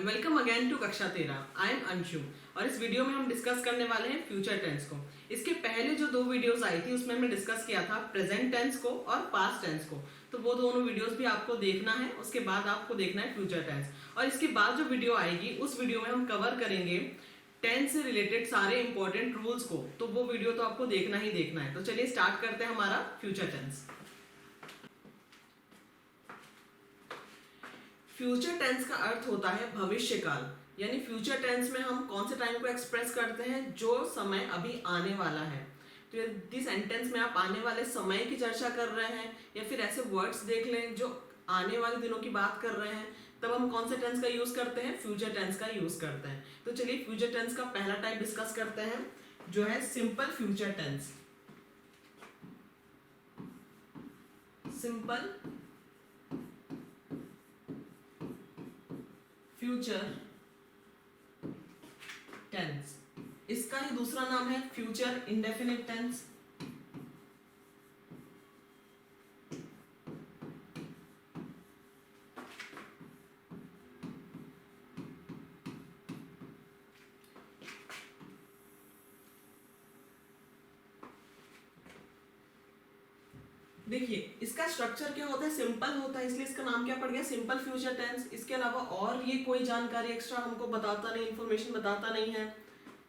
Welcome again to कक्षा 13। I am Anshu और इस वीडियो में हम डिस्कस करने वाले हैं फ्यूचर टेंस को। इसके पहले जो दो वीडियोस आई थी उसमें हमने डिस्कस किया था प्रेजेंट टेंस को और पास्ट टेंस को, तो वो दोनों वीडियोस भी आपको देखना है। उसके बाद आपको देखना है फ्यूचर टेंस, और इसके बाद जो वीडियो आएगी उस वीडियो में हम कवर करेंगे टेंस से रिलेटेड सारे इंपॉर्टेंट रूल्स को, तो वो वीडियो तो आपको देखना ही देखना है। तो चलिए स्टार्ट करते हैं हमारा फ्यूचर टेंस। फ्यूचर टेंस का अर्थ होता है भविष्य काल, यानी फ्यूचर टेंस में हम कौन से टाइम को एक्सप्रेस करते हैं, जो समय अभी आने वाला है। तो यदि सेंटेंस में आप आने वाले समय की चर्चा कर रहे हैं या फिर ऐसे वर्ड्स देख लें जो आने वाले दिनों की बात कर रहे हैं, तब हम कौन से टेंस का यूज करते हैं, फ्यूचर टेंस का यूज करते हैं। तो चलिए फ्यूचर टेंस का पहला टाइप डिस्कस करते हैं, जो है simple future tense. Simple future tense, इसका ही दूसरा नाम है फ्यूचर इंडेफिनिट टेंस। देखिए इसका स्ट्रक्चर क्या होता है, सिंपल होता है, इसलिए इसका नाम क्या पड़ गया, सिंपल फ्यूचर टेंस। इसके अलावा और ये कोई जानकारी एक्स्ट्रा हमको बताता नहीं, इंफॉर्मेशन बताता नहीं है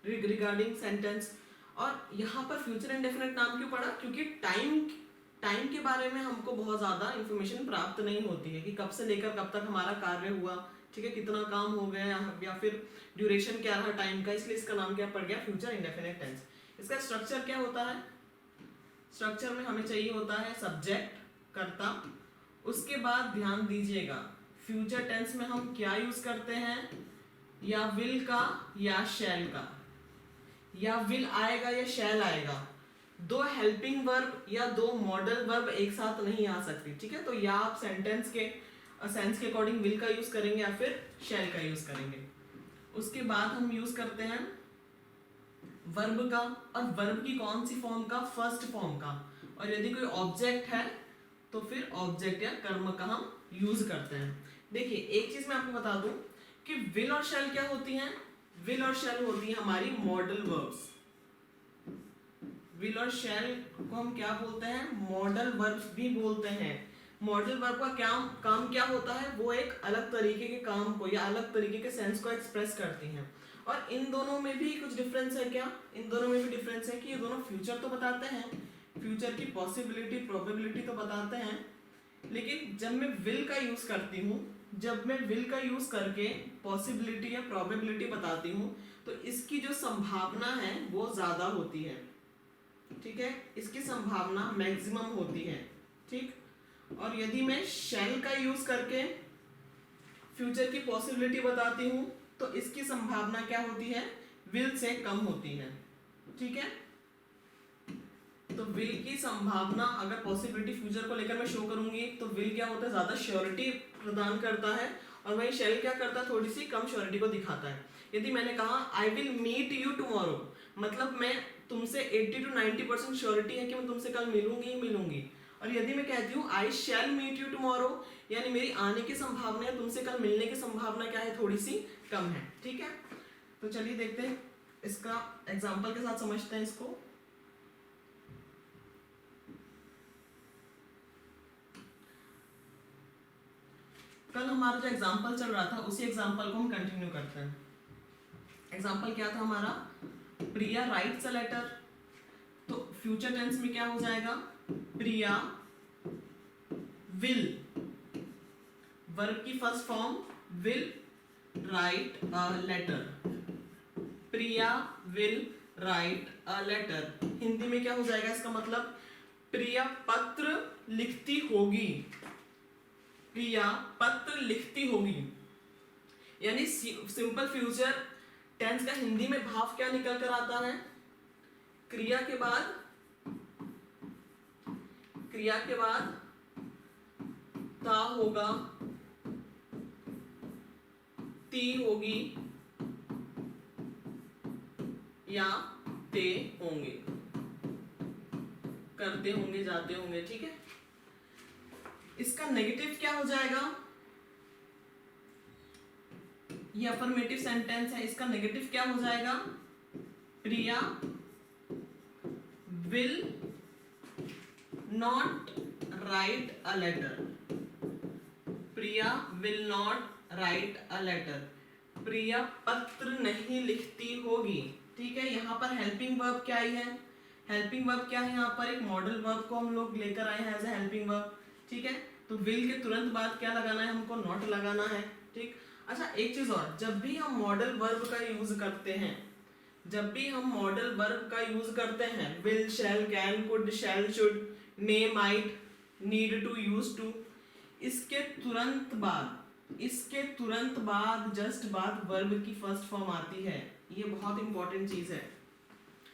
रिगार्डिंग सेंटेंस। और यहाँ पर फ्यूचर इंडेफिनिट नाम क्यों पड़ा, क्योंकि टाइम के बारे में हमको बहुत ज्यादा इंफॉर्मेशन प्राप्त नहीं होती है कि कब से लेकर कब तक हमारा कार्य हुआ, ठीक है, कितना काम हो गया या फिर ड्यूरेशन क्या रहा टाइम का, इसलिए इसका नाम क्या पड़ गया, फ्यूचर इंडेफिनिट टेंस। इसका स्ट्रक्चर क्या होता है, स्ट्रक्चर में हमें चाहिए होता है सब्जेक्ट, कर्ता, उसके बाद ध्यान दीजिएगा फ्यूचर टेंस में हम क्या यूज करते हैं, या विल का या शैल का, या विल आएगा या शैल आएगा। दो हेल्पिंग वर्ब या दो मॉडल वर्ब एक साथ नहीं आ सकती, ठीक है। तो या आप सेंटेंस के सेंस के अकॉर्डिंग विल का यूज करेंगे या फिर शैल का यूज करेंगे। उसके बाद हम यूज करते हैं वर्ब का, और वर्ब की कौन सी फॉर्म का, फर्स्ट फॉर्म का। और यदि कोई ऑब्जेक्ट है तो फिर ऑब्जेक्ट या कर्म का हम यूज करते हैं। देखिए एक चीज मैं आपको बता दूं कि विल और शैल क्या होती हैं, विल और शैल होती है हमारी मॉडल वर्ब्स। विल और शैल को हम क्या बोलते हैं, मॉडल वर्ब्स भी बोलते हैं। मॉडल वर्ब का क्या काम क्या होता है, वो एक अलग तरीके के काम को या अलग तरीके के सेंस को एक्सप्रेस करती हैं। और इन दोनों में भी कुछ डिफरेंस है क्या, इन दोनों में भी डिफरेंस है कि ये दोनों फ्यूचर तो बताते हैं, फ्यूचर की पॉसिबिलिटी प्रोबेबिलिटी तो बताते हैं, लेकिन जब मैं विल का यूज करती हूँ, जब मैं विल का यूज करके पॉसिबिलिटी या प्रोबेबिलिटी बताती हूँ, तो इसकी जो संभावना है वो ज्यादा होती है, ठीक है, इसकी संभावना मैक्सिमम होती है, ठीक। और यदि मैं शैल का यूज करके फ्यूचर की पॉसिबिलिटी बताती हूँ, तो इसकी संभावना क्या होती है, विल से कम होती है, ठीक है। तो विल की संभावना अगर पॉसिबिलिटी फ्यूचर को लेकर मैं शो करूंगी, तो विल क्या होता है, ज्यादा श्योरिटी प्रदान करता है, और वही शैल क्या करता है, थोड़ी सी कम श्योरिटी को दिखाता है। यदि मैंने कहा I will meet you tomorrow, मतलब मैं तुमसे 80 to 90% श्योरिटी है कि मैं तुमसे कल मिलूंगी ही मिलूंगी। और यदि मैं कहती हूँ आई शैल मीट यू टुमारो, यानी मेरी आने की संभावना है, तुमसे कल मिलने की संभावना क्या है, थोड़ी सी कम है, ठीक है। तो चलिए देखते हैं, इसका एग्जांपल के साथ समझते हैं इसको। कल हमारा जो एग्जांपल चल रहा था उसी एग्जांपल को हम कंटिन्यू करते हैं। एग्जांपल क्या था हमारा, प्रिया राइट्स अ लेटर। तो फ्यूचर टेंस में क्या हो जाएगा, प्रिया विल, वर्ब की first form will write a letter, Priya will write a letter. Hindi में क्या हो जाएगा इसका मतलब, प्रिया पत्र लिखती होगी, प्रिया पत्र लिखती होगी। यानी सिंपल फ्यूचर टेंस का हिंदी में भाव क्या निकल कर आता है, क्रिया के बाद ता होगा, ती होगी या ते होंगे, करते होंगे, जाते होंगे, ठीक है। इसका नेगेटिव क्या हो जाएगा, ये अफर्मेटिव सेंटेंस है, इसका नेगेटिव क्या हो जाएगा? Priya will not write a letter. Priya will not write a letter. Priya पत्र नहीं लिखती होगी। ठीक है, यहाँ पर हेल्पिंग वर्ब क्या आई है? हेल्पिंग वर्ब क्या है? यहाँ पर एक मॉडल वर्ब को हम लोग लेकर आए हैं एज ए हेल्पिंग वर्ब। ठीक है, तो विल के तुरंत बाद क्या लगाना है? हमको नॉट लगाना है। ठीक, अच्छा एक चीज और, जब भी हम मॉडल वर्ब का यूज करते हैं, जब भी हम मॉडल वर्ब का यूज करते हैं, will, shall, can, could, shall, should, may, might, need to, use to, इसके तुरंत बाद जस्ट बाद वर्ब की फर्स्ट फॉर्म आती है। ये बहुत इंपॉर्टेंट चीज है।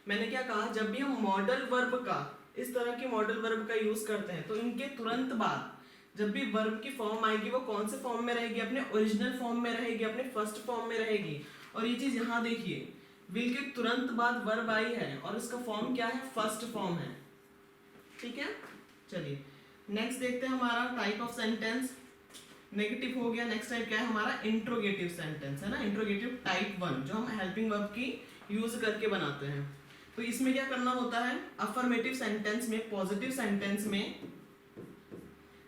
मैंने क्या कहा? जब भी हम मॉडल वर्ब का, इस तरह के मॉडल वर्ब का यूज करते हैं, तो इनके तुरंत बाद जब भी वर्ब की फॉर्म आएगी, वो कौन से फॉर्म में रहेगी? अपने ओरिजिनल फॉर्म में रहेगी, अपने फर्स्ट फॉर्म में रहेगी। और ये चीज यहाँ देखिए, विल के तुरंत बाद वर्ब आई है और इसका फॉर्म क्या है? फर्स्ट फॉर्म है। ठीक है, चलिए नेक्स्ट देखते हैं हमारा टाइप ऑफ सेंटेंस। नेगेटिव हो गया, नेक्स्ट टाइप क्या है हमारा? इंट्रोगेटिव सेंटेंस है ना, इंट्रोगेटिव टाइप 1, जो हम हेल्पिंग वर्ब की यूज करके बनाते हैं। तो इसमें क्या करना होता है? अफर्मेटिव सेंटेंस में, पॉजिटिव सेंटेंस में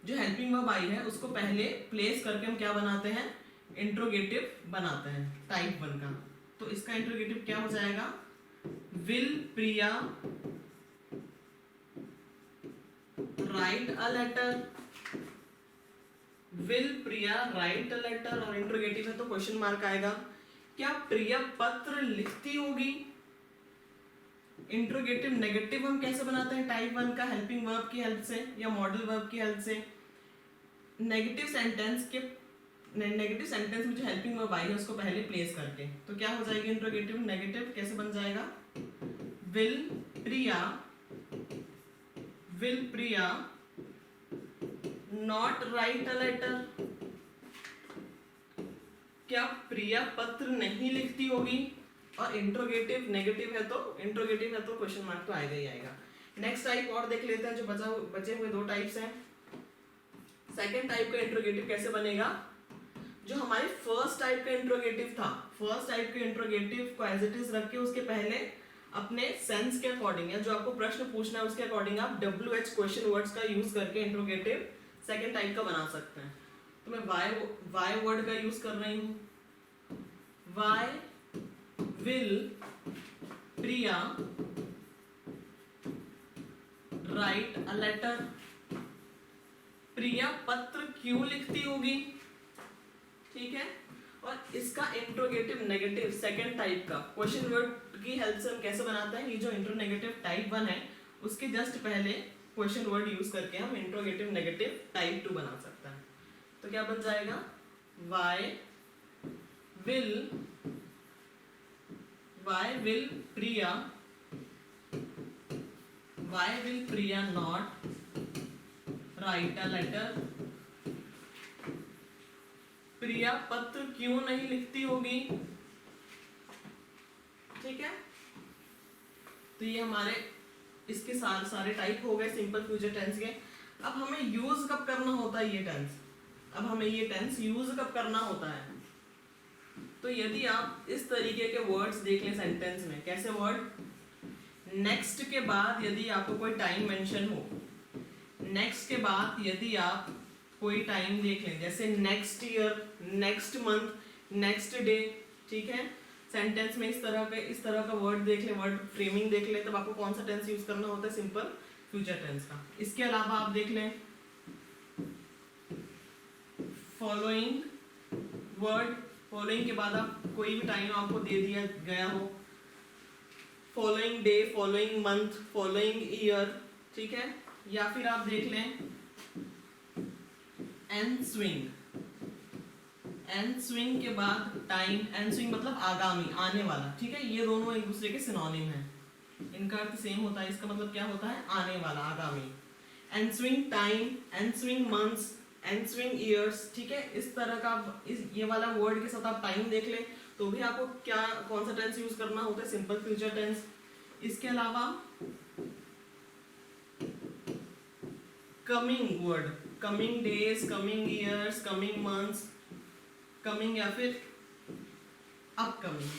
जो हेल्पिंग वर्ब आई है उसको पहले प्लेस करके हम क्या बनाते हैं? इंट्रोगेटिव बनाते हैं टाइप 1 का। तो इसका इंट्रोगेटिव क्या हो जाएगा? Will Priya write a letter. Will Priya write a letter, और इंट्रोगेटिव है तो क्वेश्चन मार्क आएगा। क्या प्रिया पत्र लिखती होगी? इंट्रोगेटिव नेगेटिव हम कैसे बनाते हैं टाइप 1 का? हेल्पिंग वर्ब की हेल्प से या मॉडल वर्ब की हेल्प से। नेगेटिव सेंटेंस में जो हेल्पिंग वर्ब आई है उसको पहले प्लेस करके, तो क्या हो जाएगी इंट्रोगेटिव नेगेटिव? कैसे बन जाएगा? Will Priya not write a letter. क्या प्रिया पत्र नहीं लिखती होगी? और इंट्रोगेटिव नेगेटिव है तो क्वेश्चन मार्क तो आएगा ही आएगा। नेक्स्ट टाइप और देख लेते हैं, जो बचे हुए 2 टाइप्स हैं। सेकेंड टाइप का इंट्रोगेटिव कैसे बनेगा? जो हमारे फर्स्ट टाइप का इंट्रोगेटिव था, फर्स्ट टाइप के इंट्रोगेटिव को एज इट इज रख के उसके पहले अपने सेंस के अकॉर्डिंग या जो आपको प्रश्न पूछना है उसके अकॉर्डिंग आप WH क्वेश्चन वर्ड्स का यूज करके इंट्रोगेटिव सेकेंड टाइप का बना सकते हैं। तो मैं वाई वर्ड का यूज कर रही हूँ। Why will Priya write a letter. Priya पत्र क्यों लिखती होगी? ठीक है, और इसका इंट्रोगेटिव नेगेटिव सेकेंड टाइप का क्वेश्चन वर्ड की हेल्प से हम कैसे बनाते हैं? ये जो इंट्रोनेगेटिव टाइप 1 है उसके जस्ट पहले क्वेश्चन वर्ड यूज करके हम इंट्रोगेटिव नेगेटिव टाइप 2 बना सकते हैं। तो क्या बन जाएगा? Why will Priya not write a letter. Priya पत्र क्यों नहीं लिखती होगी? ठीक है, तो ये हमारे इसके सारे टाइप हो गए सिंपल फ्यूचर टेंस के। अब हमें यूज कब करना होता है ये टेंस यूज कब करना होता है? तो यदि आप इस तरीके के वर्ड्स देख लें सेंटेंस में, कैसे वर्ड? नेक्स्ट के बाद यदि आपको कोई टाइम मेंशन हो, नेक्स्ट के बाद यदि आप कोई टाइम देख लें, जैसे next year, next month, next day. ठीक है, सेंटेंस में इस तरह का वर्ड देख ले, वर्ड फ्रेमिंग देख ले, तब आपको कौन सा टेंस यूज करना होता है? सिंपल फ्यूचर टेंस का। इसके अलावा आप देख लें फॉलोइंग के बाद आप कोई भी टाइम आपको दे दिया गया हो, following day, following month, following year. ठीक है, या फिर आप देख लें एन स्विंग के बाद टाइम, एन स्विंग मतलब आगामी, आने वाला। ठीक है, ये दोनों एक दूसरे के सिनोनिम हैं, इनका अर्थ सेम होता है। इसका मतलब क्या होता है? आने वाला, आगामी। Ensuing time, ensuing months, ensuing years. ठीक है, इस तरह का ये वाला वर्ड के साथ आप टाइम देख ले तो भी आपको कौन सा टेंस यूज करना होता है? Simple future tense. इसके अलावा coming word, coming days, coming years, coming months, coming या फिर अपकमिंग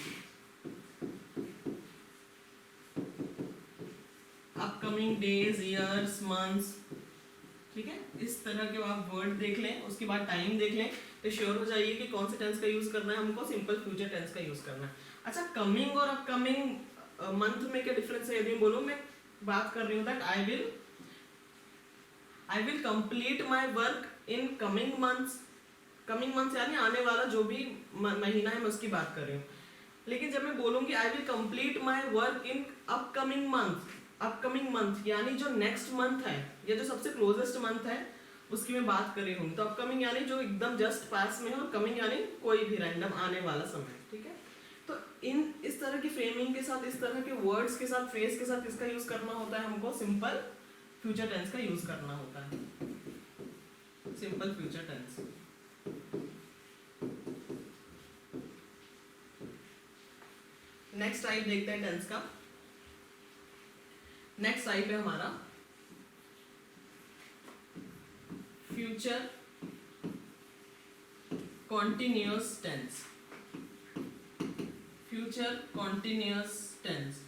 डेज, ईयर्स, मंथ्स, ठीक है। इस तरह के आप वर्ड देख लें, उसके बाद टाइम देख लें, तो श्योर हो जाइए कि कौन से टेंस का यूज करना है हमको, सिंपल फ्यूचर टेंस का यूज करना है। अच्छा, कमिंग और अपकमिंग मंथ में क्या डिफरेंस है? यदि बोलूं, मैं बात कर रही हूँ that I will complete my work in coming months. Coming months यानी आने वाला जो भी महीना है, मैं उसकी बात कर रही हूँ। लेकिन जब मैं बोलूंगी I will complete my work in upcoming month यानी जो नेक्स्ट मंथ है या जो सबसे क्लोजेस्ट मंथ है उसकी मैं बात कर रही हूँ, तो अपकमिंग यानी जो एकदम जस्ट पास में है, और कमिंग यानी कोई भी रैंडम आने वाला समय, ठीक है। तो इस तरह की फ्रेमिंग के साथ, इस तरह के वर्ड्स के साथ, फ्रेज के साथ इसका यूज करना होता है हमको, सिंपल फ्यूचर टेंस का यूज करना होता है, simple future tense. Next type देखते हैं टेंस का। नेक्स्ट टाइप है हमारा future continuous tense. Future continuous tense.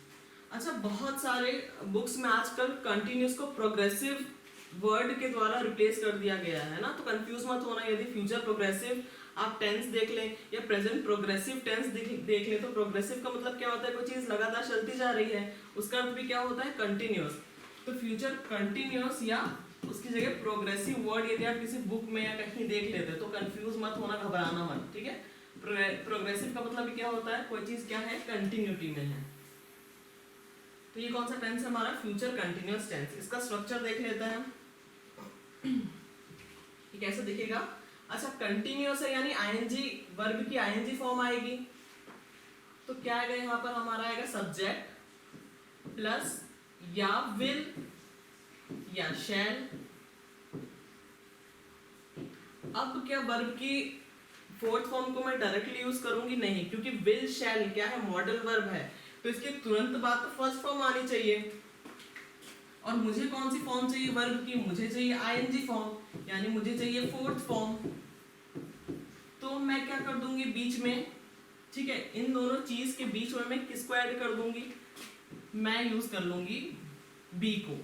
अच्छा, बहुत सारे बुक्स में आजकल कंटिन्यूअस को प्रोग्रेसिव वर्ड के द्वारा रिप्लेस कर दिया गया है ना, तो कंफ्यूज मत होना। यदि फ्यूचर प्रोग्रेसिव आप टेंस देख लें या प्रेजेंट प्रोग्रेसिव टेंस देख लें, तो प्रोग्रेसिव का मतलब क्या होता है? कोई चीज लगातार चलती जा रही है, उसका अर्थ भी क्या होता है? कंटिन्यूअस। तो फ्यूचर कंटिन्यूअस या उसकी जगह प्रोग्रेसिव वर्ड यदि आप किसी बुक में या कहीं देख लेते हैं तो कंफ्यूज मत होना, घबराना मत, ठीक है। प्रोग्रेसिव का मतलब क्या होता है? कोई चीज क्या है? कंटिन्यूटी में है। तो ये कौन सा टेंस है हमारा? Future continuous tense. इसका स्ट्रक्चर देख लेते हैं, ये कैसे दिखेगा। अच्छा, कंटिन्यूअस है यानी आईएनजी वर्ब की आईएनजी फॉर्म आएगी, तो क्या आएगा यहाँ पर? हमारा आएगा सब्जेक्ट प्लस या विल या शैल। अब क्या वर्ब की फोर्थ फॉर्म को मैं डायरेक्टली यूज करूंगी? नहीं, क्योंकि विल शैल क्या है? मॉडल वर्ब है, तो इसके तुरंत बाद तो फर्स्ट फॉर्म आनी चाहिए। और मुझे कौन सी फॉर्म चाहिए वर्ब की? मुझे चाहिए आईएनजी फॉर्म, यानी मुझे चाहिए फोर्थ फॉर्म। तो मैं क्या कर दूंगी बीच में, ठीक है, इन दोनों चीज के बीच में मैं किसको ऐड कर दूंगी? मैं यूज कर लूंगी बी को,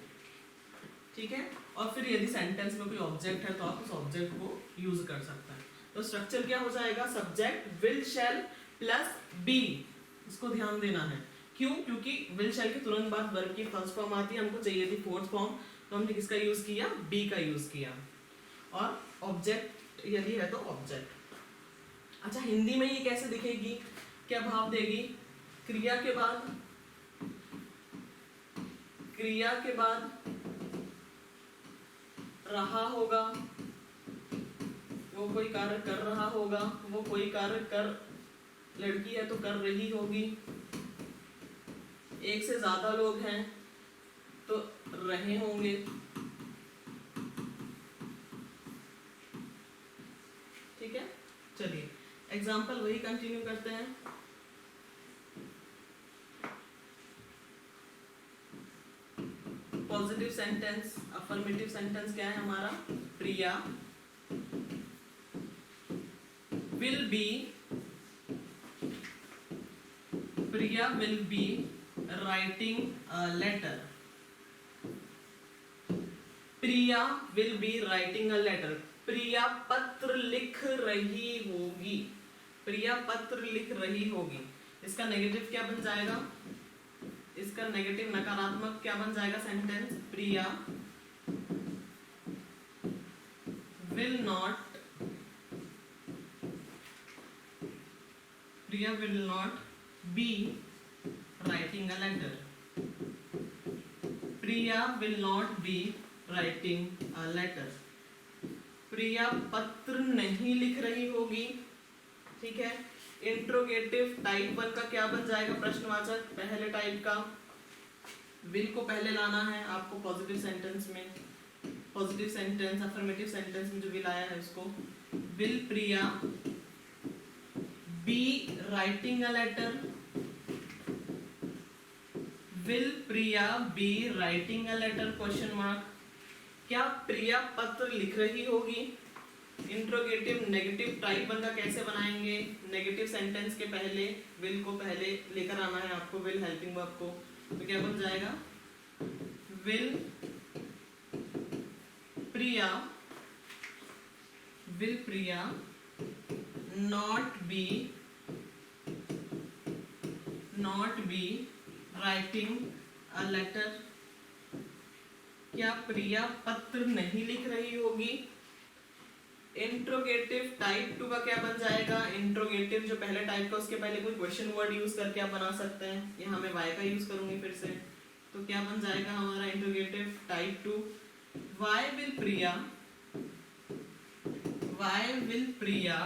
ठीक है। और फिर यदि सेंटेंस में कोई ऑब्जेक्ट है तो आप उस ऑब्जेक्ट को यूज कर सकते हैं। तो स्ट्रक्चर क्या हो जाएगा? Subject will shall plus be. इसको ध्यान देना है, क्यों? क्योंकि विल शैल के तुरंत बाद वर्ब की फर्स्ट फॉर्म आती है, हमको चाहिए थी फोर्थ फॉर्म, तो हमने किसका यूज किया? बी का यूज किया। और ऑब्जेक्ट यदि है तो ऑब्जेक्ट। अच्छा, हिंदी में ये कैसे दिखेगी, क्या भाव देगी? क्रिया के बाद रहा होगा, वो कोई कार्य कर रहा होगा, वो कोई कार्य कर, लड़की है तो कर रही होगी, एक से ज्यादा लोग हैं तो रहे होंगे, ठीक है। चलिए एग्जाम्पल वही कंटिन्यू करते हैं। पॉजिटिव सेंटेंस, अफर्मेटिव सेंटेंस क्या है हमारा? Priya will be writing a letter. Priya will be writing a letter. Priya पत्र लिख रही होगी। प्रिया पत्र लिख रही होगी। इसका नेगेटिव क्या बन जाएगा? इसका नेगेटिव नकारात्मक क्या बन जाएगा sentence? Priya will not be writing a letter. Priya will not be writing a letter. Priya पत्र नहीं लिख रही होगी, ठीक है। इंट्रोगेटिव टाइप 1 का क्या बन जाएगा? प्रश्नवाचक पहले टाइप का। विल को पहले लाना है आपको पॉजिटिव सेंटेंस में, पॉजिटिव सेंटेंस अफर्मेटिव सेंटेंस में जो विल आया है उसको। Will Priya be writing a letter. Will Priya be writing a letter? Question mark. क्या प्रिया पत्र लिख रही होगी? इंट्रोगेटिव नेगेटिव टाइप बनका कैसे बनाएंगे? नेगेटिव सेंटेंस के पहले विल को पहले लेकर आना है आपको, विल हेल्पिंग वर्ब को। तो क्या बन जाएगा? Will Priya not be writing a letter. क्या प्रिया पत्र नहीं लिख रही होगी? इंट्रोगेटिव टाइप 2 का क्या बन जाएगा? इंट्रोगेटिव जो पहले टाइप का उसके पहले कोई क्वेश्चन वर्ड यूज करके आप बना सकते हैं। यहाँ मैं वाई का यूज करूंगी फिर से। तो क्या बन जाएगा हमारा interrogative type 2? Why will Priya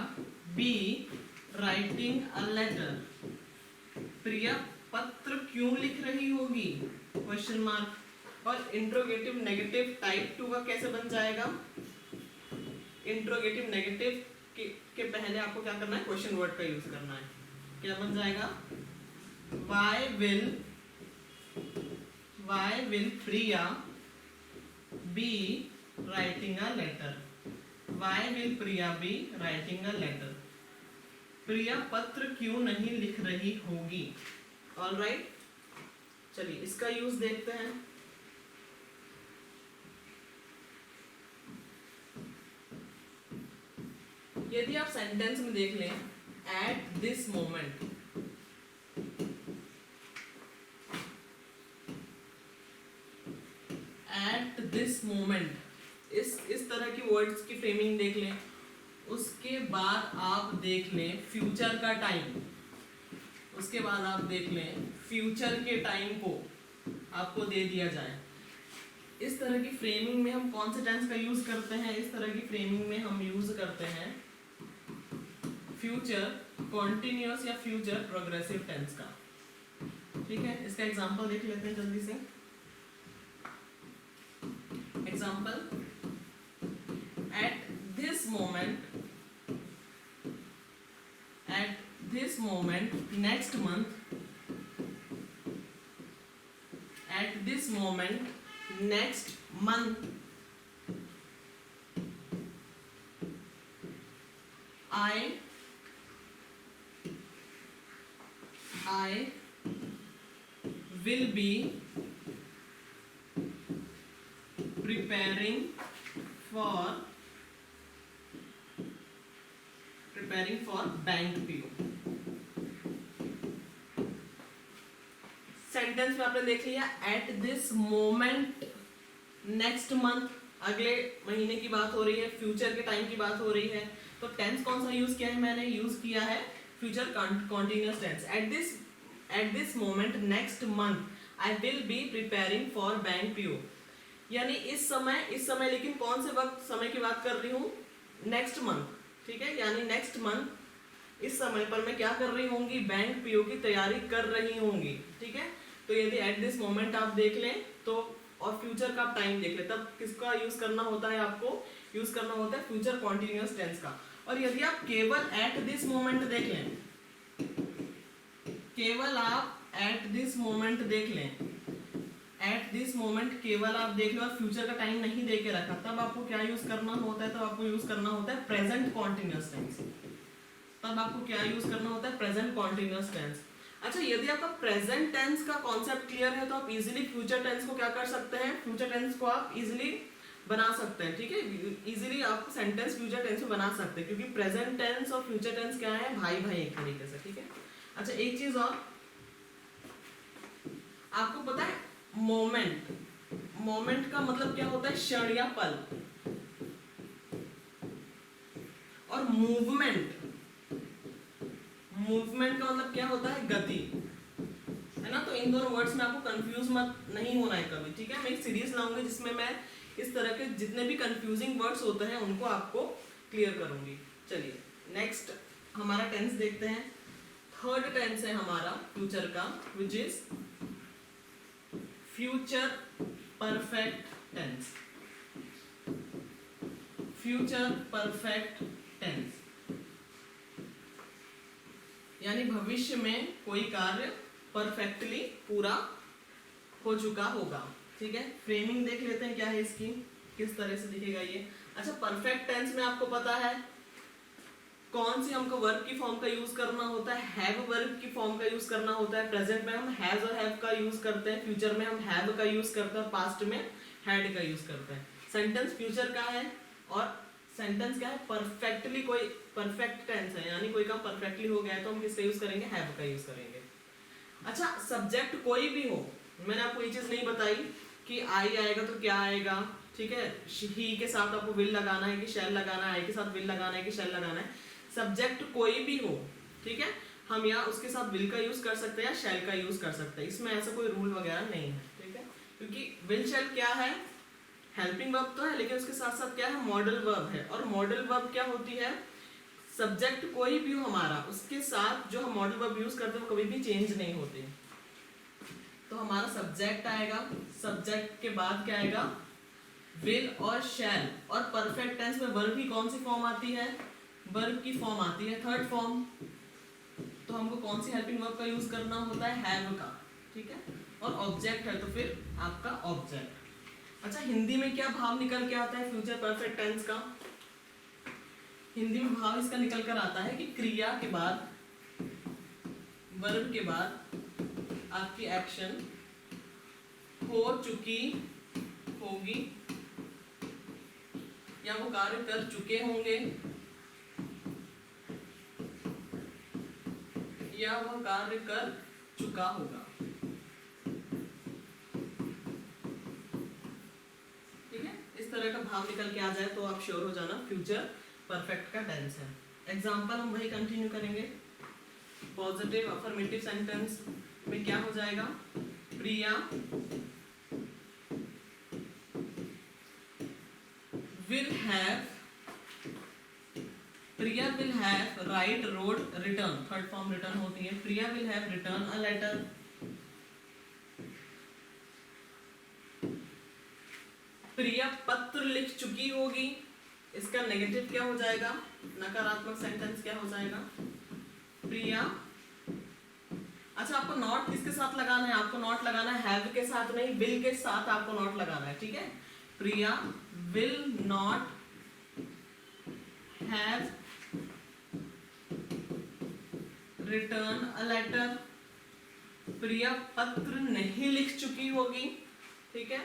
be writing a letter? Priya पत्र क्यों लिख रही होगी? Question mark. और इंट्रोगेटिव नेगेटिव टाइप 2 का कैसे बन जाएगा? इंट्रोगेटिव नेगेटिव के पहले आपको क्या करना है? क्वेश्चन वर्ड का यूज करना है। क्या बन जाएगा? Why will Priya be writing a letter? Why will Priya be writing a letter? Priya पत्र क्यों नहीं लिख रही होगी? ऑलराइट, चलिए इसका यूज देखते हैं। यदि आप सेंटेंस में देख लें, eight this moment, eight this moment, इस तरह की वर्ड्स की फ्रेमिंग देख लें। उसके बाद आप देख लें फ्यूचर का टाइम। उसके बाद आप देख लें फ्यूचर के टाइम को आपको दे दिया जाए। इस तरह की फ्रेमिंग में हम कौन से टेंस का यूज करते हैं? इस तरह की फ्रेमिंग में हम यूज करते हैं फ्यूचर कॉन्टिन्यूअस या फ्यूचर प्रोग्रेसिव टेंस का। ठीक है, इसका एग्जांपल देख लेते हैं जल्दी से। Example, eight this moment next month, eight this moment next month I will be preparing for bank PO। Sentence में आपने देख लिया eight this moment next month, अगले महीने की बात हो रही है, फ्यूचर के टाइम की बात हो रही है। तो टेंस कौन सा यूज किया है? मैंने यूज किया है future continuous tense. At this moment next month I will be preparing for bank PO। यानी इस समय लेकिन कौन से वक्त समय की बात कर रही हूँ? Next month. ठीक है, यानी नेक्स्ट मंथ इस समय पर मैं क्या कर रही होंगी? बैंक PO की तैयारी कर रही होंगी। ठीक है, तो यदि एट दिस मोमेंट आप देख लें तो, और फ्यूचर का आप टाइम देख लें, तब किसका यूज करना होता है? आपको यूज करना होता है फ्यूचर कॉन्टिन्यूअस टेंस का। और यदि आप केवल एट दिस मोमेंट देख लें, केवल आप एट दिस मोमेंट देख लें, एट दिस मोमेंट केवल आप देख लो और फ्यूचर का टाइम नहीं दे के रखा, तब आपको क्या यूज करना होता है? तब आपको यूज करना होता है प्रेजेंट कॉन्टिन्यूअस टेंस। तब आपको क्या यूज करना होता है? Present continuous tense. अच्छा, यदि आपका प्रेजेंट टेंस का कॉन्सेप्ट क्लियर है तो आप इजीली फ्यूचर टेंस को क्या कर सकते हैं? फ्यूचर टेंस को आप इजीली बना सकते हैं। ठीक है, इजीली आप सेंटेंस फ्यूचर टेंस में बना सकते हैं, क्योंकि प्रेजेंट टेंस और फ्यूचर टेंस क्या है? भाई भाई एक तरीके से। ठीक है, अच्छा एक चीज और आपको पता है, मोमेंट का मतलब क्या होता है? क्षण या पल। और मूवमेंट का मतलब क्या होता है? गति, है ना। तो इन दोनों वर्ड्स में आपको कंफ्यूज मत नहीं होना है कभी। ठीक है, मैं एक सीरीज लाऊंगी जिसमें मैं इस तरह के जितने भी कंफ्यूजिंग वर्ड्स होते हैं उनको आपको क्लियर करूंगी। चलिए नेक्स्ट हमारा टेंस देखते हैं। थर्ड टेंस है हमारा फ्यूचर का, which is future perfect tense. Future perfect tense यानी भविष्य में कोई कार्य परफेक्टली पूरा हो चुका होगा। ठीक है, फ्रेमिंग देख लेते हैं क्या है इसकी, किस तरह से दिखेगा ये। अच्छा, परफेक्ट टेंस में आपको पता है कौन सी हमको वर्ब की फॉर्म का यूज करना होता है? हैव वर्ब की फॉर्म का यूज करना होता है। प्रेजेंट में हम हैज और हैव का यूज करते हैं, फ्यूचर में हम हैव का यूज करते हैं, पास्ट में हैड का यूज करते हैं। सेंटेंस फ्यूचर का है और सेंटेंस क्या है? परफेक्टली, कोई परफेक्ट टेंस है, यानी कोई काम परफेक्टली हो गया है तो हम किसका यूज करेंगे? हैव का यूज करेंगे। अच्छा, सब्जेक्ट कोई भी हो, मैंने आपको ये चीज नहीं बताई कि आई आएगा तो क्या आएगा, ठीक है? ही के साथ आपको विल लगाना है कि शैल लगाना है, आई के साथ विल लगाना है कि शैल लगाना है। सब्जेक्ट कोई भी हो, ठीक है, हम यहाँ उसके साथ विल का यूज कर सकते हैं या शैल का यूज कर सकते हैं, इसमें ऐसा कोई रूल वगैरह नहीं है, ठीक है? क्योंकि विल शैल क्या है? हेल्पिंग वर्ब तो है, लेकिन उसके साथ साथ क्या है? मॉडल वर्ब है। और मॉडल वर्ब क्या होती है? सब्जेक्ट कोई भी हो हमारा, उसके साथ जो हम मॉडल वर्ब यूज करते हैं वो कभी भी चेंज नहीं होते। तो हमारा सब्जेक्ट आएगा, सब्जेक्ट के बाद क्या आएगा? विल और शैल। और परफेक्ट टेंस में वर्ब की कौन सी फॉर्म आती है? वर्ब की फॉर्म आती है थर्ड फॉर्म। तो हमको कौन सी हेल्पिंग वर्ब का यूज करना होता है? हैव का, ठीक है? और ऑब्जेक्ट है तो फिर आपका ऑब्जेक्ट। अच्छा, हिंदी में क्या भाव निकल के आता है फ्यूचर परफेक्ट टेंस का? हिंदी में भाव इसका निकल कर आता है कि क्रिया के बाद, वर्ब के बाद आपकी एक्शन हो चुकी होगी या वो कार्य कर चुके होंगे या वह कार्य कर चुका होगा, ठीक है? इस तरह का भाव निकल के आ जाए तो आप श्योर हो जाना फ्यूचर परफेक्ट का टेंस है। एग्जाम्पल हम वही कंटिन्यू करेंगे। पॉजिटिव अफर्मेटिव सेंटेंस में क्या हो जाएगा? प्रिया will have write wrote return, third form return होती है। प्रिया will have written a letter। प्रिया पत्र लिख चुकी होगी, इसका नेगेटिव क्या हो जाएगा? नकारात्मक सेंटेंस क्या हो जाएगा? प्रिया, अच्छा आपको नॉट किसके साथ लगाना है? आपको नॉट लगाना है हैव के साथ नहीं, विल के साथ आपको नॉट लगाना है, ठीक है? Priya will not have written a letter. Priya पत्र नहीं लिख चुकी होगी, ठीक है?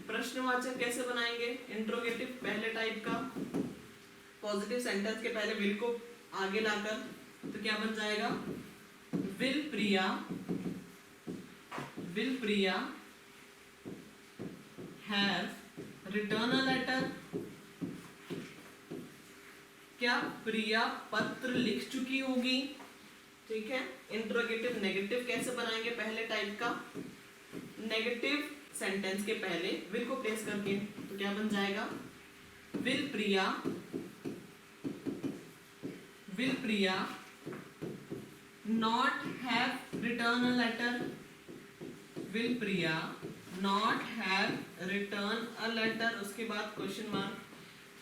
प्रश्नवाचक कैसे बनाएंगे? इंट्रोगेटिव पहले टाइप का, पॉजिटिव सेंटेंस के पहले विल को आगे लाकर, तो क्या बन जाएगा? Will Priya have written a letter. क्या प्रिया पत्र लिख चुकी होगी, ठीक है? इंट्रोगेटिव नेगेटिव कैसे बनाएंगे? पहले टाइप का, नेगेटिव सेंटेंस के पहले विल को प्लेस करके, तो क्या बन जाएगा? Will Priya not have written a letter. Will Priya not have written a letter. उसके बाद क्वेश्चन मार्क,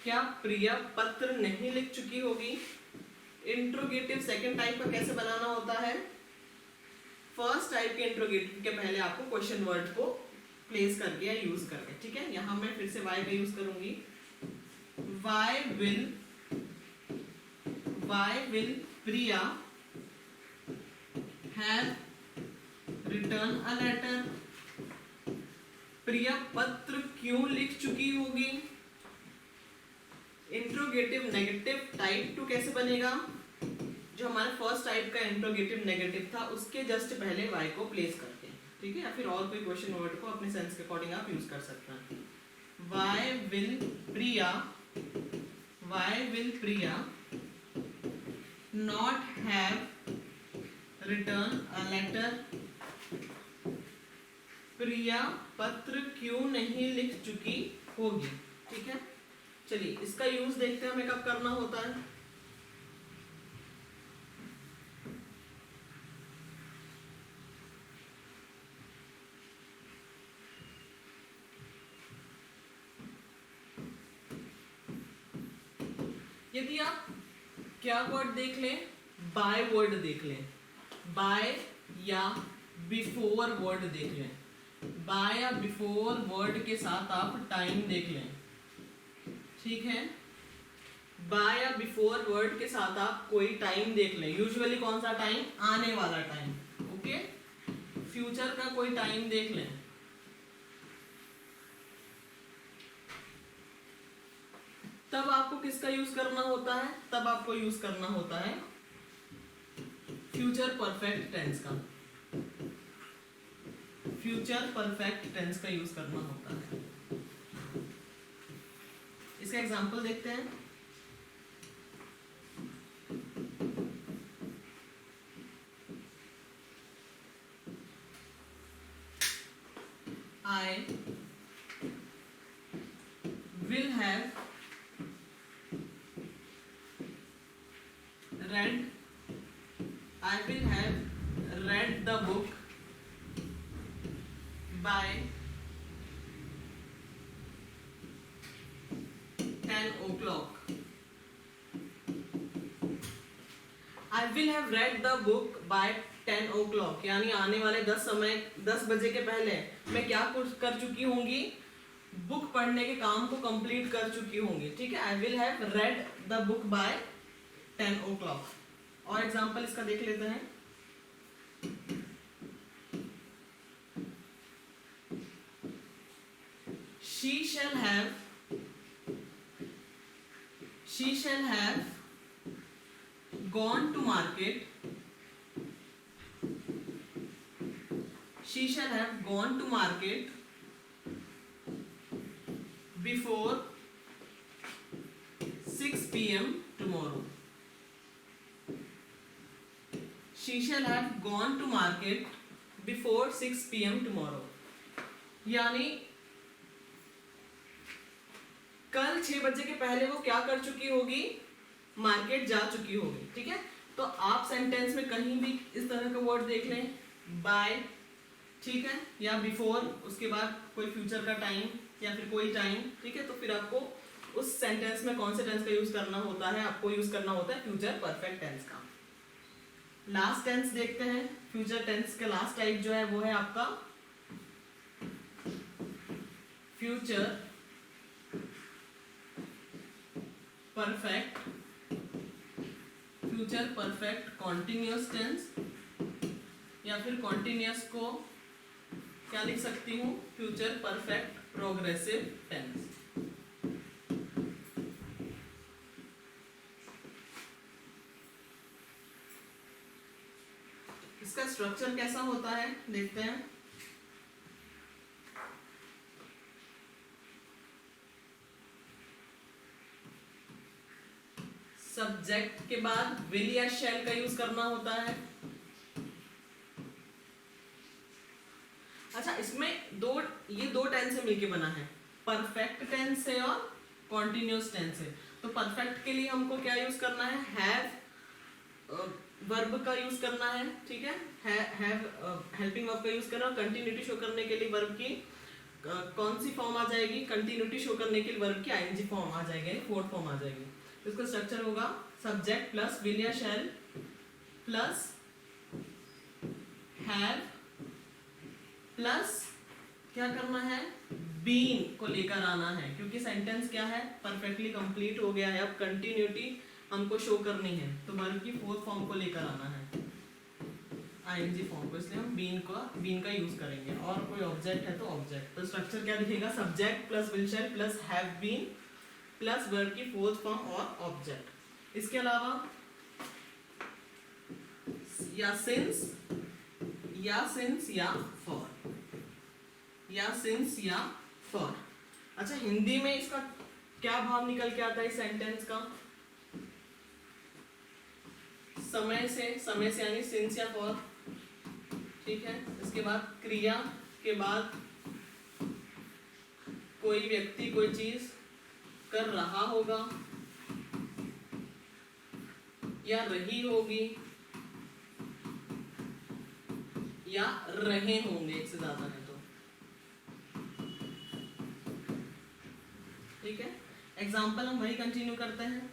क्या प्रिया पत्र नहीं लिख चुकी होगी? इंट्रोगेटिव सेकंड टाइप का कैसे बनाना होता है? फर्स्ट टाइप के इंट्रोगेटिव के पहले आपको क्वेश्चन वर्ड को प्लेस करके या यूज करके, ठीक है? यहां मैं फिर से वाई का यूज करूंगी। Why will Priya have written a letter. Priya पत्र क्यों लिख चुकी होगी? इंट्रोगेटिव नेगेटिव टाइप 2 कैसे बनेगा? जो हमारा फर्स्ट टाइप का इंट्रोगेटिव नेगेटिव था उसके जस्ट पहले वाई को प्लेस करके, ठीक है? या फिर और कोई क्वेश्चन वर्ड को अपने सेंस के अकॉर्डिंग आप यूज कर सकते हैं। Why will Priya not have written a letter. Priya पत्र क्यों नहीं लिख चुकी होगी, ठीक है? चलिए इसका यूज देखते हैं हमें कब करना होता है। यदि आप क्या वर्ड देख लें? बाय वर्ड देख लें, बाय या बिफोर वर्ड देख लें। बाय या बिफोर वर्ड के साथ आप टाइम देख लें, ठीक है, बाय या बिफोर वर्ड के साथ आप कोई टाइम देख लें। यूजुअली कौन सा टाइम? आने वाला टाइम। ओके, फ्यूचर का कोई टाइम देख लें। तब आपको किसका यूज करना होता है? तब आपको यूज करना होता है फ्यूचर परफेक्ट टेंस का। फ्यूचर परफेक्ट टेंस का यूज करना होता है। इसका एग्जांपल देखते हैं। I will have read I will have read the book by 10 o'clock. I will have read the book by 10 o'clock, यानी आने वाले 10 बजे के पहले मैं क्या कुछ कर चुकी होंगी? बुक पढ़ने के काम को कंप्लीट कर चुकी होंगी। ठीक है, I will have read the book by 10 o'clock। और एग्जांपल इसका देख लेते हैं। She shall have gone to market. She shall have gone to market before 6 p.m. tomorrow. She shall have gone to market before 6 p.m. tomorrow. यानी कल 6 बजे के पहले वो क्या कर चुकी होगी? मार्केट जा चुकी होगी। ठीक है, तो आप सेंटेंस में कहीं भी इस तरह का वर्ड देख लें, बाय, ठीक है, या बिफोर, उसके बाद कोई फ्यूचर का टाइम या फिर कोई टाइम। ठीक है, तो फिर आपको उस सेंटेंस में कौन से टेंस का यूज करना होता है? आपको यूज करना होता है फ्यूचर परफेक्ट टेंस का। लास्ट टेंस देखते हैं। फ्यूचर टेंस का लास्ट टाइप जो है वो है आपका फ्यूचर परफेक्ट कॉन्टिन्यूअस टेंस, या फिर कॉन्टिन्यूअस को क्या लिख सकती हूँ? Future perfect progressive tense. इसका स्ट्रक्चर कैसा होता है देखते हैं। सब्जेक्ट के बाद विल या शैल का यूज करना होता है। अच्छा, इसमें ये दो टेंस से मिलके बना है, परफेक्ट टेंस से और कॉन्टिन्यूअस टेंस से। तो परफेक्ट के लिए हमको क्या यूज करना है? हैव वर्ब का यूज करना है। ठीक है, हैव हेल्पिंग वर्ब का यूज करना। और कंटिन्यूटी शो करने के लिए वर्ब की कौन सी फॉर्म आ जाएगी? कंटिन्यूटी शो करने के लिए वर्ब की आईएनजी फॉर्म आ जाएगी, फोर्थ फॉर्म आ जाएगी। तो इसका स्ट्रक्चर होगा सब्जेक्ट प्लस विल या शैल प्लस हैव प्लस क्या करना है? बीन को लेकर आना है, क्योंकि सेंटेंस क्या है? परफेक्टली कंप्लीट हो गया है। अब कंटिन्यूटी हमको शो करनी है, तो वर्ब की फोर्थ फॉर्म को लेकर आना है, आईएनजी फॉर्म को, इसलिए हम बीन का यूज करेंगे। और कोई ऑब्जेक्ट है तो ऑब्जेक्ट। तो स्ट्रक्चर क्या दिखेगा? Subject plus will shall plus have been plus verb की फोर्थ फॉर्म और ऑब्जेक्ट। इसके अलावा या सिंस या फॉर, या सिंस या फॉर। अच्छा, हिंदी में इसका क्या भाव निकल के आता है इस सेंटेंस का? समय से यानी सिंस या फॉर। ठीक है, इसके बाद क्रिया के बाद कोई व्यक्ति कोई चीज कर रहा होगा या रही होगी या रहे होंगे, एक से ज्यादा है तो। ठीक है, एग्जाम्पल हम वही कंटिन्यू करते हैं।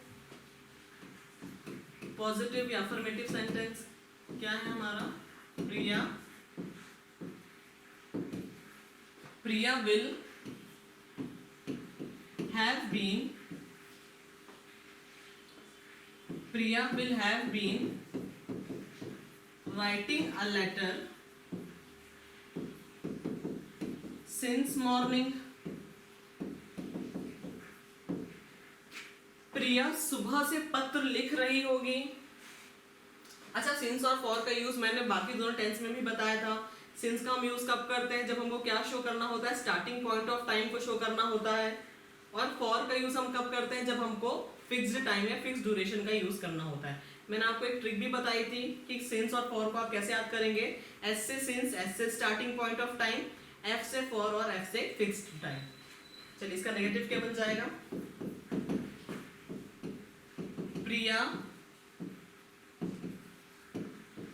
पॉजिटिव या अफर्मेटिव सेंटेंस क्या है हमारा? Priya will have been Priya will have been writing a letter since morning. Priya सुबह से पत्र लिख रही होगी। अच्छा, सिंस और फॉर का यूज मैंने बाकी दोनों टेंस में भी बताया था। सिंस का हम यूज कब करते हैं, जब हमको क्या शो करना होता है, स्टार्टिंग पॉइंट ऑफ टाइम को शो करना होता है। और फॉर का यूज हम कब करते हैं, जब हमको फिक्स्ड टाइम या फिक्स्ड ड्यूरेशन का यूज करना होता है। मैंने आपको एक ट्रिक भी बताई थी कि सिंस और फॉर को आप कैसे याद करेंगे। एस से सिंस, एस से starting point of time, F से फॉर और एफ से फिक्स्ड टाइम। चलिए इसका नेगेटिव क्या बन जाएगा,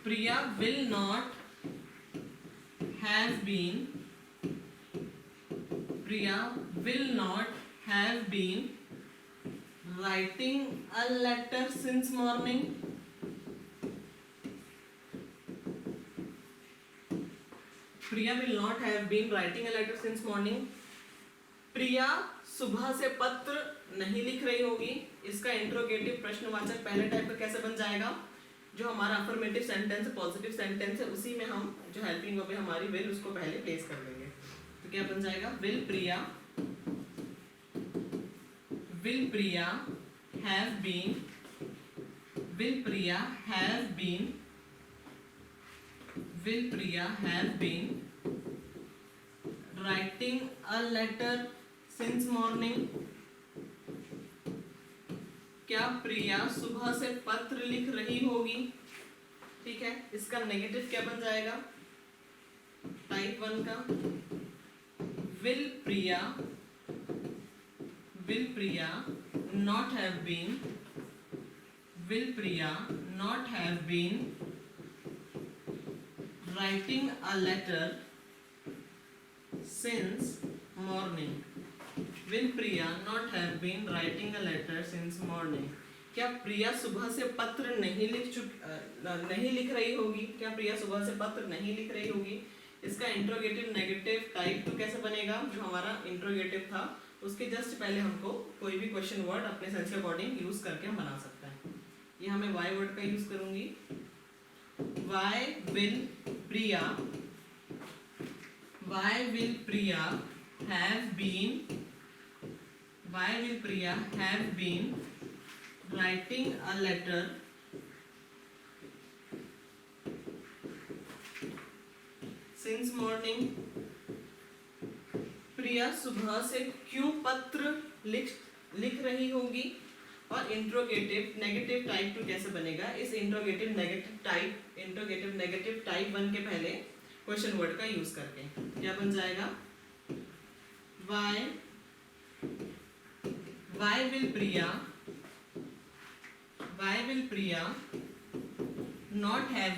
Priya will not have been writing a letter since morning. Priya will not have been writing a letter since morning. Priya सुबह से पत्र नहीं लिख रही होगी। इसका इंट्रोगेटिव प्रश्नवाचक पहले टाइप का कैसे बन जाएगा, जो हमारा अफर्मेटिव सेंटेंस है, पॉजिटिव सेंटेंस है, उसी में हम जो हेल्पिंग वर्ब है हमारी विल, उसको पहले प्लेस कर देंगे। तो क्या बन जाएगा, will Priya have been writing a letter since morning. क्या प्रिया सुबह से पत्र लिख रही होगी। ठीक है, इसका नेगेटिव क्या बन जाएगा, टाइप 1 का, will Priya not have been writing a letter since morning. Will Priya not have been writing a letter since morning? क्या प्रिया सुबह से पत्र नहीं लिख रही होगी। क्या प्रिया सुबह से पत्र नहीं लिख रही होगी। इसका इंट्रोगेटिव नेगेटिव टाइप 2 कैसे बनेगा, जो हमारा इंट्रोगेटिव था उसके जस्ट पहले हमको कोई भी क्वेश्चन वर्ड अपने सेंस के अकॉर्डिंग यूज करके हम बना सकते हैं। ये हमें वाई वर्ड का यूज करूंगी। Why will Priya have been writing a letter since morning. Priya सुबह से क्यों पत्र लिख रही होगी। और इंट्रोगेटिव नेगेटिव टाइप 2 कैसे बनेगा, इस इंट्रोगेटिव नेगेटिव टाइप 1 के पहले क्वेश्चन वर्ड का यूज करके क्या बन जाएगा, why will Priya not have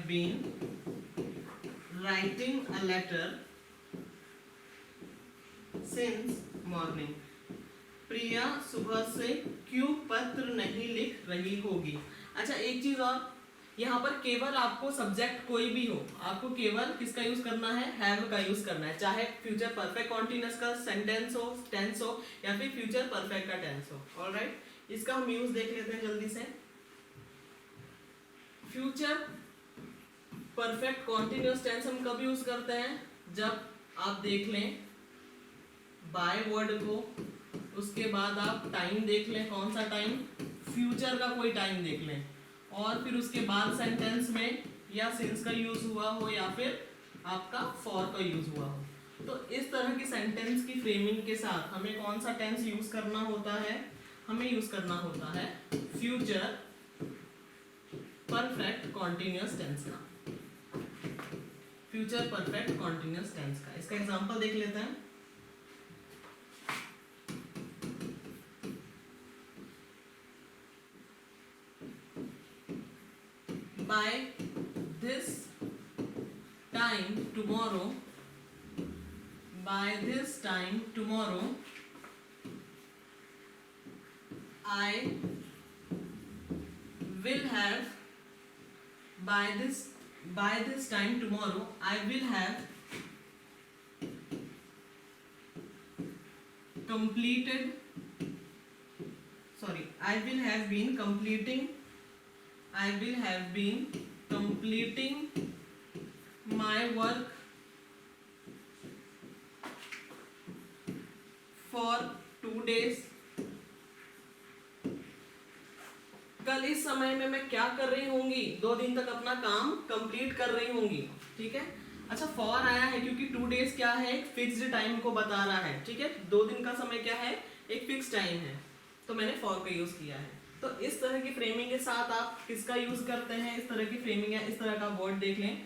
been writing a letter since morning. Priya सुबह से क्यों पत्र नहीं लिख रही होगी। अच्छा, एक चीज और, यहाँ पर केवल आपको सब्जेक्ट कोई भी हो, आपको केवल किसका यूज करना है, हैव का यूज करना है, चाहे फ्यूचर परफेक्ट कॉन्टिन्यूअस का सेंटेंस हो, टेंस हो, या फिर फ्यूचर परफेक्ट का टेंस हो। ऑलराइट, इसका हम यूज देख लेते हैं जल्दी से। फ्यूचर परफेक्ट कॉन्टिन्यूअस टेंस हम कब यूज करते हैं, जब आप देख लें बाय वर्ड को, उसके बाद आप टाइम देख लें, कौन सा टाइम, फ्यूचर का कोई टाइम देख लें, और फिर उसके बाद सेंटेंस में या सिंस का यूज हुआ हो या फिर आपका फॉर का यूज हुआ हो। तो इस तरह की सेंटेंस की फ्रेमिंग के साथ हमें कौन सा टेंस यूज करना होता है, हमें यूज करना होता है फ्यूचर परफेक्ट कॉन्टिन्यूअस टेंस का, फ्यूचर परफेक्ट कॉन्टिन्यूअस टेंस का। इसका एग्जांपल देख लेते हैं। By this time tomorrow, I will have, by this time tomorrow I will have completed I will have been completing my work for 2 days. कल इस समय में मैं क्या कर रही होंगी, 2 दिन तक अपना काम कंप्लीट कर रही होंगी. ठीक है. अच्छा, फॉर आया है क्योंकि 2 डेज क्या है, एक फिक्स्ड टाइम को बता रहा है. ठीक है, 2 दिन का समय क्या है, एक फिक्स टाइम है, तो मैंने फॉर का यूज किया है. तो इस तरह की फ्रेमिंग के साथ आप किसका यूज करते हैं, इस तरह की फ्रेमिंग है. इस तरह का वर्ड देख लें,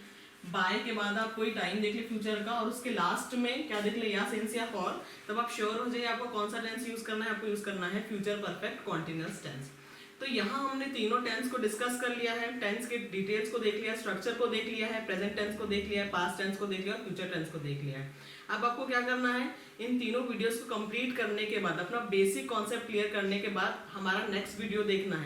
बाय के बाद आप कोई टाइम देख लें फ्यूचर का, और उसके लास्ट में क्या देख लें, या सिंस या फॉर. तब आप श्योर हो जाइए आपको कौन सा टेंस यूज करना है. आपको यूज करना है फ्यूचर परफेक्ट कॉन्टिन्यूअस टेंस. तो यहाँ हमने तीनों टेंस को डिस्कस कर लिया है. टेंस के डिटेल्स को देख लिया, स्ट्रक्चर को देख लिया है, प्रेजेंट टेंस को देख लिया है, पास्ट टेंस को देख लिया और फ्यूचर टेंस को देख लिया है. अब आपको क्या करना है, इन तीनों वीडियोस को कंप्लीट करने के बाद, अपना बेसिक कॉन्सेप्ट क्लियर करने के बाद हमारा नेक्स्ट वीडियो देखना है.